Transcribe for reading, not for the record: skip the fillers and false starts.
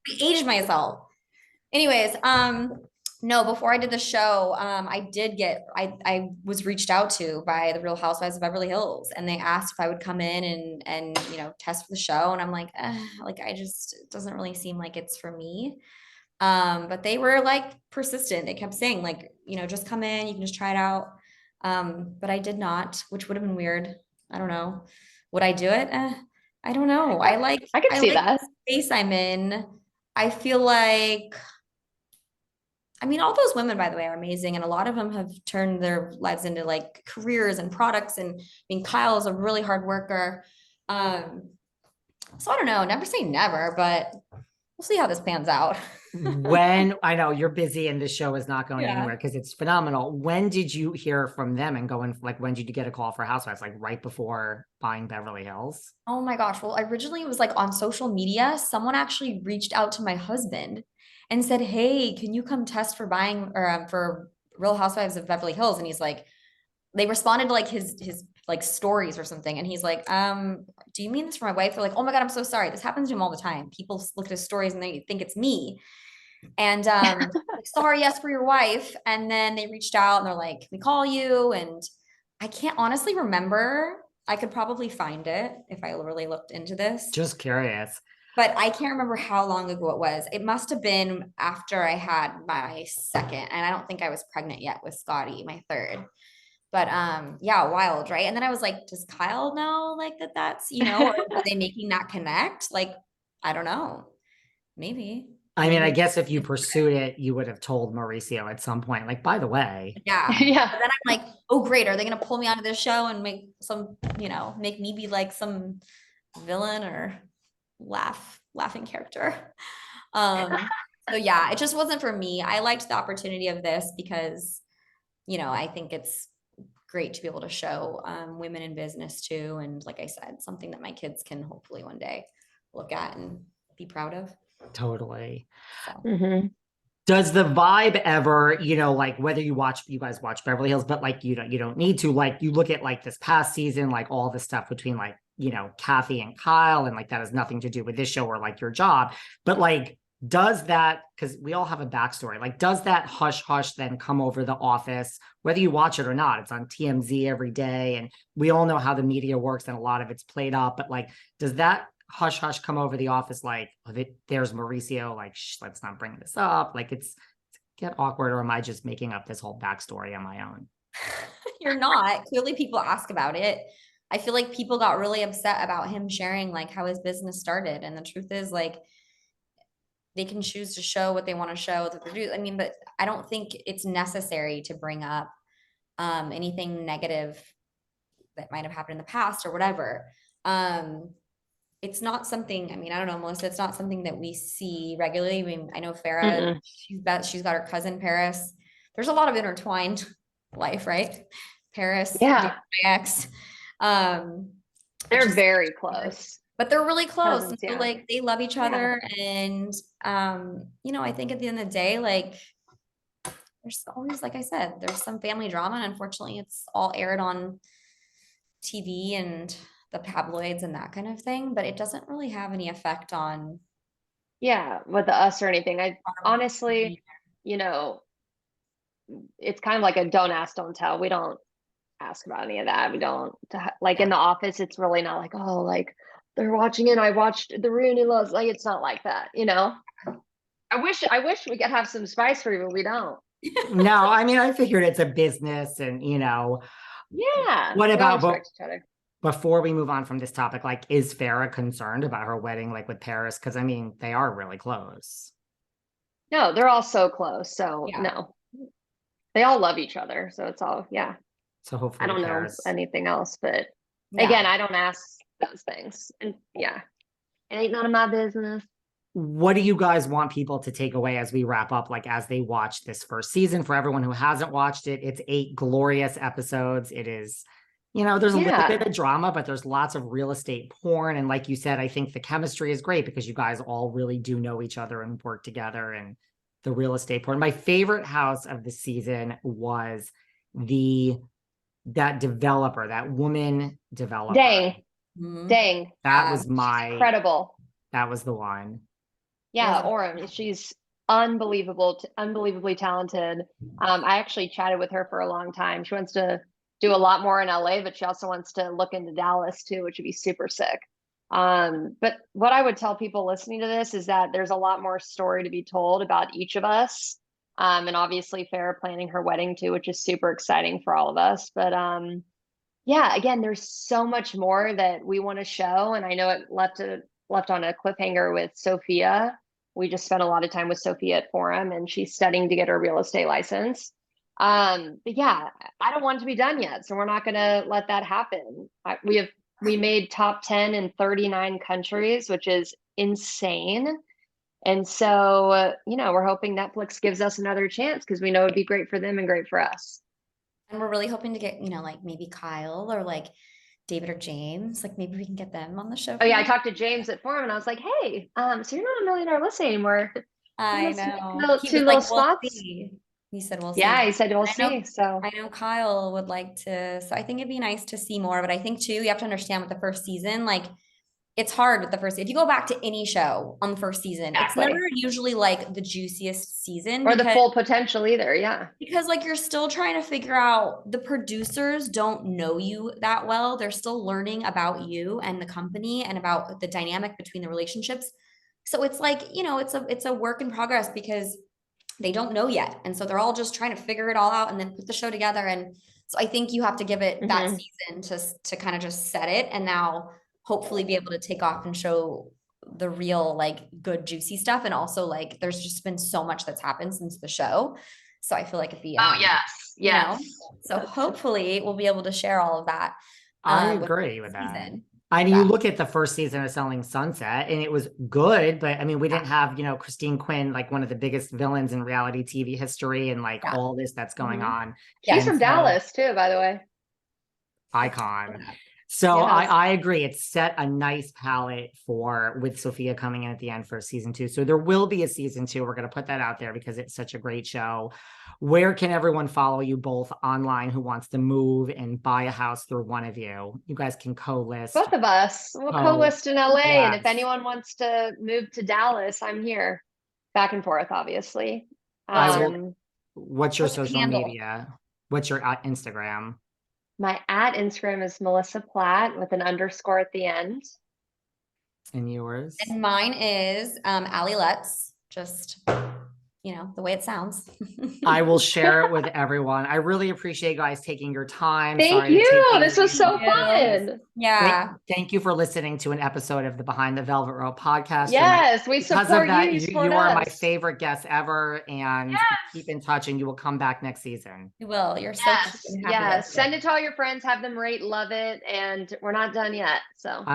I aged myself. Anyways, no, before I did the show, I was reached out to by the Real Housewives of Beverly Hills, and they asked if I would come in and test for the show. And I'm like, like it doesn't really seem like it's for me. But they were like persistent. They kept saying, like, just come in, you can just try it out. But I did not, which would have been weird. I don't know. Would I do it? I don't know. I could I see like that. the space I'm in. I feel like, I mean, all those women, by the way, are amazing, and a lot of them have turned their lives into like careers and products. And I mean, Kyle is a really hard worker. Um, so I don't know, never say never, but we'll see how this pans out. When I know you're busy and the show is not going Yeah. anywhere because it's phenomenal. When did you hear from them and going like when did you get a call for Housewives? Like right before Buying Beverly Hills? Oh my gosh. Well, originally it was like on social media. Someone actually reached out to my husband and said, "Hey, can you come test for buying or for Real Housewives of Beverly Hills?" And he's like, they responded to like his like stories or something, and he's like, do you mean this for my wife? They're like, "Oh my God, I'm so sorry. This happens to him all the time. People look at his stories and they think it's me." And like, sorry, yes, for your wife. And then they reached out and they're like, "Can we call you?" And I can't honestly remember. I could probably find it if I really looked into this, Just curious. but I can't remember how long ago it was. It must have been after I had my second, and I don't think I was pregnant yet with Scotty, my third. But yeah, wild, right? And then I was like, does Kyle know like that's, or are they making that connect? Like, I don't know. Maybe. I mean, I Maybe. guess if you pursued it, you would have told Mauricio at some point, like, by the way. Yeah. Yeah. But then I'm like, oh great, are they gonna pull me onto this show and make some, make me be like some villain or laughing character? So yeah, it just wasn't for me. I liked the opportunity of this because, I think it's great to be able to show women in business too. And like I said, something that my kids can hopefully one day look at and be proud of. Totally. So Hmm. Does the vibe ever, like whether you guys watch Beverly Hills, but like you don't need to, like you look at like this past season, like all the stuff between like, Kathy and Kyle, and like that has nothing to do with this show or like your job. But like, does that, because we all have a backstory, like does that hush hush then come over the office, whether you watch it or not? It's on TMZ every day, and we all know how the media works and a lot of it's played up, but like, does that hush hush come over the office like, oh, there's Mauricio, like let's not bring this up, like it's get awkward, or am I just making up this whole backstory on my own? you're not. Clearly, people ask about it. I feel like people got really upset about him sharing like how his business started. And the truth is, like, they can choose to show what they want to show that they're doing. I mean, but I don't think it's necessary to bring up anything negative that might have happened in the past or whatever. Um, it's not something, I mean, I don't know, Melissa, it's not something that we see regularly. I mean, I know Farrah, Mm-mm. she's got her cousin Paris. There's a lot of intertwined life, right? Paris, Yeah. ex. Um, which They're is, very close. but they're really close. And Cousins, so yeah. like they love each Yeah. other. And I think at the end of the day, like there's always, like I said, there's some family drama. And unfortunately, it's all aired on TV and the tabloids and that kind of thing, but it doesn't really have any effect on Yeah, with the us or anything. I our honestly, you know, it's kind of like a don't ask, don't tell. We don't ask about any of that. We don't like in yeah. the office, it's really not like, oh, like they're watching it. I watched the reunion last, like it's not like that, you know? I wish we could have some spice for you, but we don't. No, I mean, I figured it's a business, and Yeah, what we all about, but respect each other. before we move on from this topic, like is Farrah concerned about her wedding like with Paris, because I mean they are really close. No, they're all so close. So Yeah. no, they all love each other. So it's all, yeah. So I hopefully don't know Paris. anything else, but Yeah. again, I don't ask those things. And yeah, it ain't none of my business. What do you guys want people to take away as we wrap up, like as they watch this first season? For everyone who hasn't watched it, it's 8 glorious episodes. It is, there's a little bit Yeah. of drama, but there's lots of real estate porn. And like you said, I think the chemistry is great because you guys all really do know each other and work together. And the real estate porn. My favorite house of the season was the that developer, that woman developer. Dang. Mhm. Dang. That Yeah. was She's my incredible. that was the one. Yeah, Orem, she's unbelievably talented. I actually chatted with her for a long time. She wants to do a lot more in LA, but she also wants to look into Dallas too, which would be super sick. But what I would tell people listening to this is that there's a lot more story to be told about each of us. And obviously Farrah planning her wedding too, which is super exciting for all of us. But yeah, again, there's so much more that we want to show. And I know it left on a cliffhanger with Sophia. We just spent a lot of time with Sophia at Forum, and she's studying to get her real estate license. But yeah, I don't want it to be done yet, so we're not going to let that happen. We made top 10 in 39 countries, which is insane. And so, we're hoping Netflix gives us another chance because we know it'd be great for them and great for us. And we're really hoping to get, like maybe Kyle or like David or James, like maybe we can get them on the show. Oh yeah, I talked to James at Forum and I was like, hey, so you're not a Millionaire Listing anymore. I know. Two little spots. He said, we'll see. Yeah, he said, we'll see. So I know Kyle would like to, so I think it'd be nice to see more, but I think too, you have to understand with the first season, like it's hard with the first, if you go back to any show on the first season, exactly. It's never usually like the juiciest season. Or the full potential either, yeah. Because like you're still trying to figure out, the producers don't know you that well. They're still learning about you and the company and about the dynamic between the relationships. So it's like, it's a work in progress because they don't know yet. And so they're all just trying to figure it all out and then put the show together. And so I think you have to give it that season to kind of just set it and now hopefully be able to take off and show the real like good juicy stuff. And also like there's just been so much that's happened since the show. So I feel like it'd be so hopefully we'll be able to share all of that. I agree with that. You look at the first season of Selling Sunset and it was good, but I mean, we didn't have, Christine Quinn, like one of the biggest villains in reality TV history and like all this that's going on. She's from Dallas too, by the way. Icon. So I agree. It's set a nice palette with Sophia coming in at the end for season 2. So there will be a season 2. We're going to put that out there because it's such a great show. Where can everyone follow you both online who wants to move and buy a house through one of you? You guys can co-list. Both of us. We'll co-list in LA. Yes. And if anyone wants to move to Dallas, I'm here. Back and forth, obviously. What's your social media? What's your Instagram? My @Instagram is Melissa Platt with an _ at the end. And yours? And mine is Allie Lutz, just the way it sounds. I will share it with everyone. I really appreciate you guys taking your time. Thank you. This was so fun. Yeah. Thank you for listening to an episode of the Behind the Velvet Rope podcast. Yes, we support you. You are my favorite guest ever, and keep in touch and you will come back next season. You will. You're so cute and happy. Yes. Send it to all your friends, have them rate, love it, and we're not done yet. So